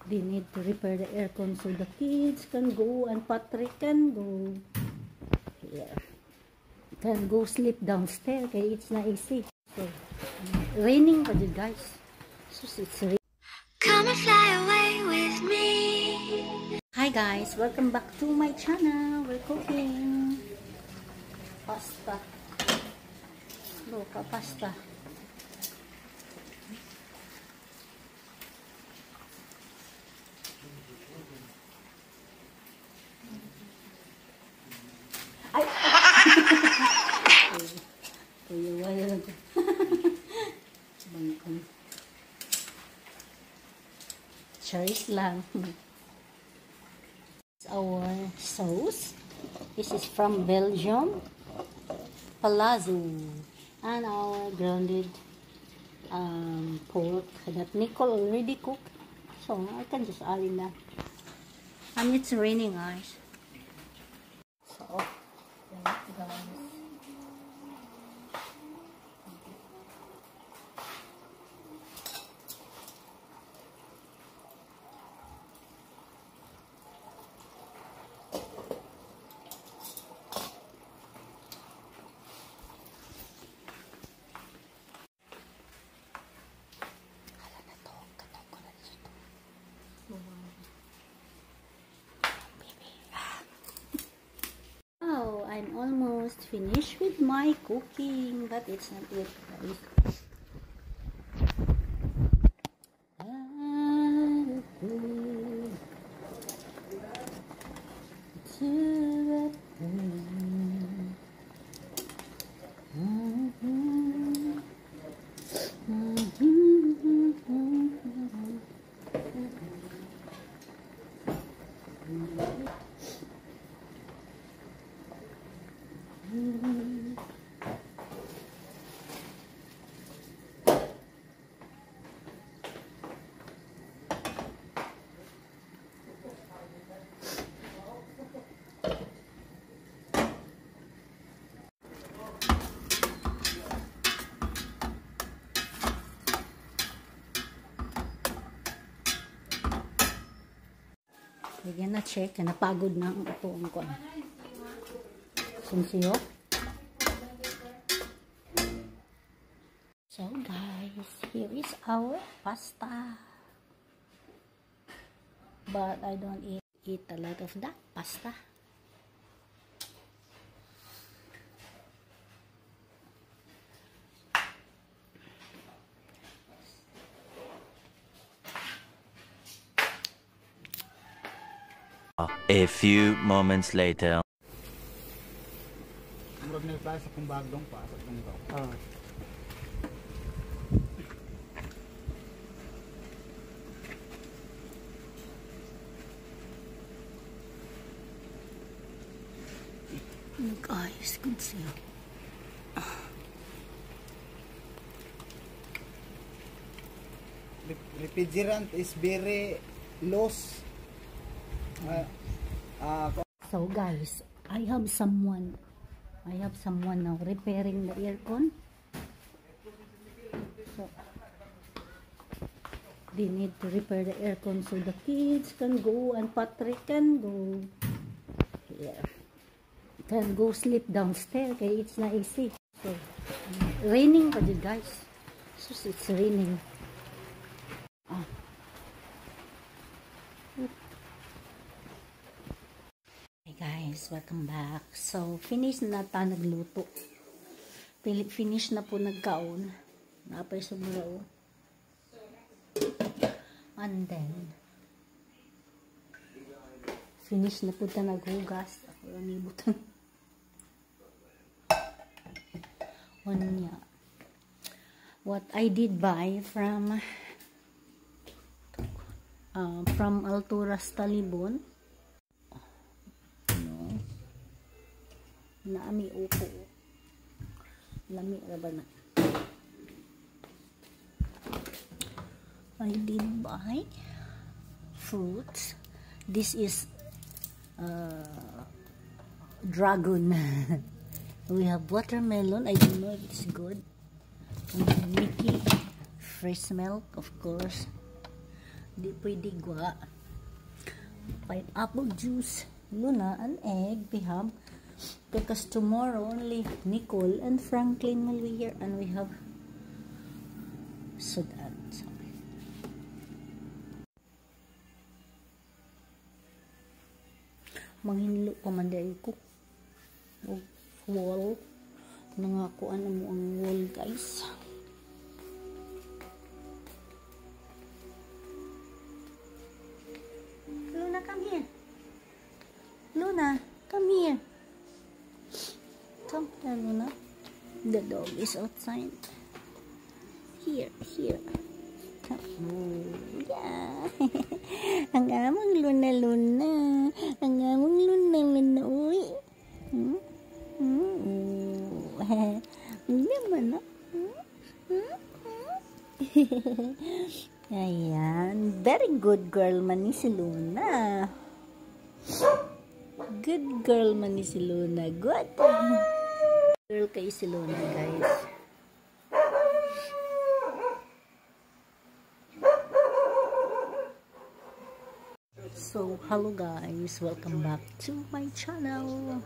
They need to repair the aircon so the kids can go and Patrick can go here. Can go sleep downstairs kaya it's not easy. So, raining pa dyan guys. So it's raining. Come and fly away with me. Hi guys, welcome back to my channel. We're cooking pasta. Look, pasta. Ay! Kuya, wala lang. Bangkong. Cherries lang. Our sauce. This is from Belgium. Palazzo. And our grounded pork that Nicole already cooked. So I can just add in that. And it's raining, guys. So, guys. Oh, I'm almost finished with my cooking, but it's not yet, guys. Bigyan na check, napagod na ang ito ko. Sinsiyo. So guys, here is our pasta. But I don't eat a lot of that pasta. A few moments later. Murag na klase kung bagong pasok ng ito. Guys, good see. Refrigerant is very loose. So guys, I have someone now repairing the aircon. So they need to repair the aircon so the kids can go and Patrick can go here. Can go sleep downstairs kaya it's not easy. So raining pa dyan guys. So it's raining. Guys, welcome back. So, finish na ta nagluto. Finish na po nagkaon. Napay sumuro. And then, finish na po ta naghugas. Ako lang ibutan. What I did buy from Alturas Talibon. Naami upo. Lami ra ba na? I did buy fruits. This is dragon. We have watermelon. I don't know if it's good. And Mickey fresh milk, of course. Di pwede gwa. Pineapple juice. Luna, an egg. We have, because tomorrow only Nicole and Franklin will be here, and we have Sudan. So, manghinlo pa man dahil ko. Wall. Nangakuan mo ang wall, guys. Luna, come here. Luna, come here. Come here, Luna. The dog is outside. Here. Come. Yeah. Ang among Luna. Ang among Luna. Uy. Naman na. Ayan. Very good girl man ni si Luna. Good girl man ni si Luna. Good. Girl kay si Luna, guys. So, hello guys. Welcome back to my channel.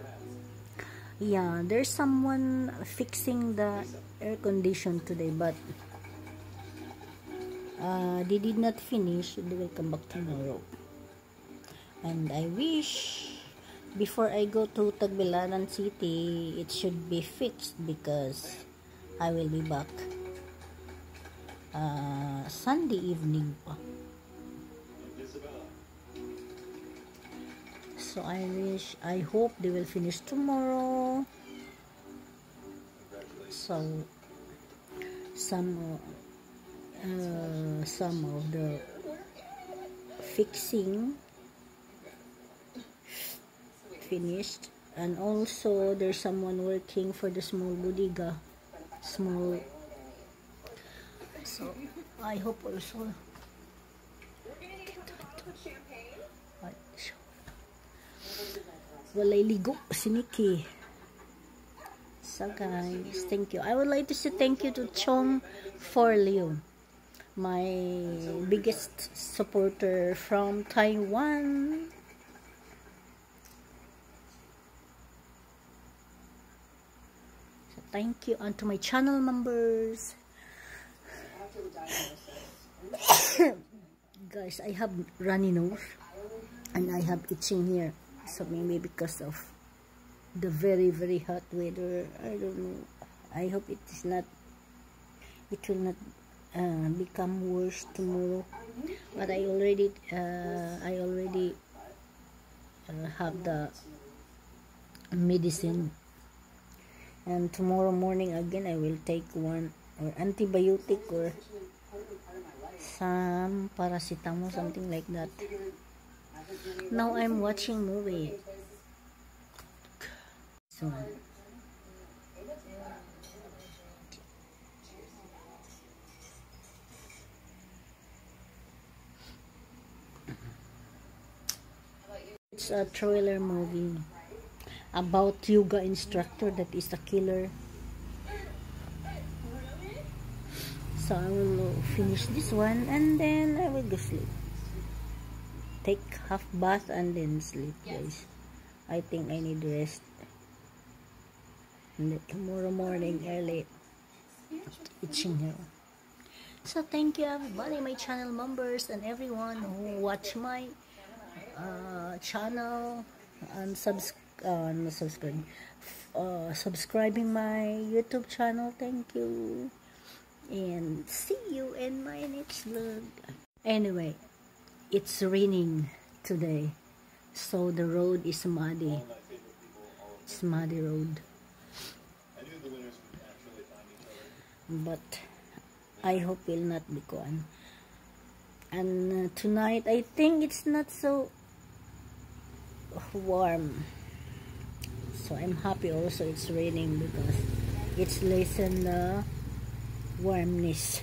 Yeah, there's someone fixing the air condition today, but they did not finish. They will come back tomorrow. And I wish before I go to Tagbilaran City, it should be fixed, because I will be back Sunday evening pa. So I hope they will finish tomorrow. So some of the fixing finished, and also there's someone working for the small bodega. So I hope also walay ligo si Nikki. So guys, thank you. I would like to say thank you to Chong for Leo, my biggest supporter from Taiwan. So thank you, and to my channel members. Guys, I have runny nose and I have itching here. So maybe because of the very hot weather, I don't know. I hope it will not become worse tomorrow. But I already have the medicine, and tomorrow morning again I will take one or antibiotic or some paracetamol, something like that. Now I'm watching movie. So it's a thriller movie about yoga instructor that is a killer. So I will finish this one and then I will go sleep. Take half bath and then sleep, guys. I think I need rest. And then tomorrow morning early, itching here. So thank you everybody, my channel members and everyone who watch my channel and subscribing my YouTube channel. Thank you, and see you in my next vlog. Anyway, it's raining today, so the road is muddy. It's muddy road, but I hope it will not be gone. And tonight I think it's not so warm, so I'm happy also it's raining because it's lessen the warmness.